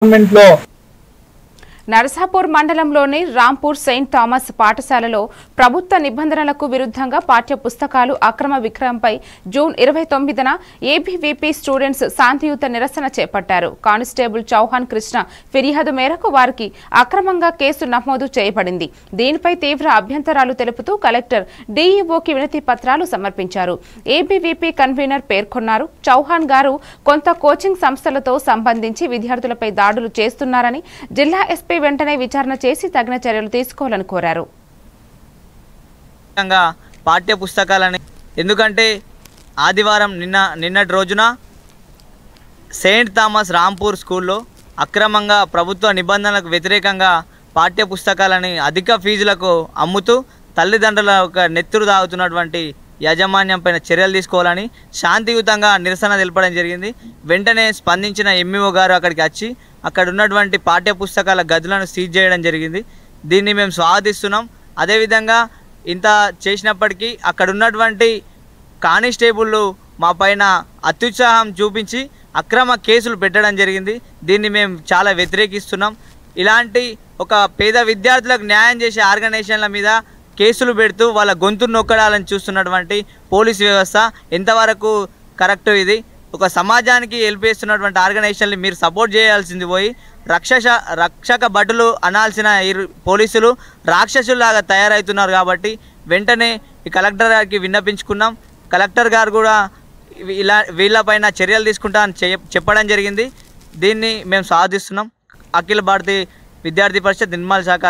గవర్నమెంట్లో నరసాపూర్ మండలంలోని Rampur Saint Thomas పాఠశాలలో ప్రభుత్వ నిబంధనలకు విరుద్ధంగా పాఠ్య పుస్తకాలు అక్రమ విక్రయంపై జూన్ 29న ఏబీవీపీ స్టూడెంట్స్ శాంతియుత నిరసన చేపట్టారు. కానిస్టేబుల్ చౌహాన్ కృష్ణ ఫిర్యాదు మేరకు వారికి అక్రమంగా కేసు నమోదు చేయబడింది. దీనిపై తీవ్ర అభ్యంతరాలు తెలుపుతూ కలెక్టర్ డీఈఓకి వినతి పత్రాలు సమర్పించారు. ఏబీవీపీ కన్వీనర్ పేర్కొన్నారు. చౌహాన్ గారు కొంత కోచింగ్ సంస్థలతో సంబంధించి విద్యార్థులపై దాడులు చేస్తున్నారని జిల్లా ఎస్పీ వెంటనే విచారణ చేసి తగిన చర్యలు తీసుకోవాలని కోరారు. పాఠ్య పుస్తకాలని ఎందుకంటే ఆదివారం నిన్నటి రోజున సెయింట్ థామస్ రాంపూర్ స్కూల్లో అక్రమంగా ప్రభుత్వ నిబంధనలకు వ్యతిరేకంగా పాఠ్య పుస్తకాలని అధిక ఫీజులకు అమ్ముతూ తల్లిదండ్రుల నెత్తురు తాగుతున్నటువంటి యాజమాన్యం పైన చర్యలు తీసుకోవాలని శాంతియుతంగా నిరసన తెలపడం జరిగింది. వెంటనే స్పందించిన ఎంఈఓ గారు అక్కడికి వచ్చి అక్కడ ఉన్నటువంటి పాఠ్య పుస్తకాల గదులను సీజ్ చేయడం జరిగింది. దీన్ని మేము స్వాగతిస్తున్నాం. అదేవిధంగా ఇంత చేసినప్పటికీ అక్కడ ఉన్నటువంటి కానిస్టేబుళ్ళు మా పైన అత్యుత్సాహం చూపించి అక్రమ కేసులు పెట్టడం జరిగింది. దీన్ని మేము చాలా వ్యతిరేకిస్తున్నాం. ఇలాంటి ఒక పేద విద్యార్థులకు న్యాయం చేసే ఆర్గనైజేషన్ల మీద కేసులు పెడుతూ వాళ్ళ గొంతును నొక్కడాలని చూస్తున్నటువంటి పోలీసు వ్యవస్థ ఎంతవరకు కరెక్ట్? ఇది ఒక సమాజానికి హెల్ప్ చేస్తున్నటువంటి ఆర్గనైజేషన్ని మీరు సపోర్ట్ చేయాల్సింది పోయి రక్షక భటులు అనాల్సిన ఈ పోలీసులు రాక్షసులాగా తయారవుతున్నారు. కాబట్టి వెంటనే ఈ కలెక్టర్ గారికి విన్నపించుకున్నాం. కలెక్టర్ గారు కూడా వీళ్ళపైన చర్యలు తీసుకుంటా అని చెప్పడం జరిగింది. దీన్ని మేము స్వాగతిస్తున్నాం. అఖిల భారతీయ విద్యార్థి పరిషత్ నిర్మల్ శాఖ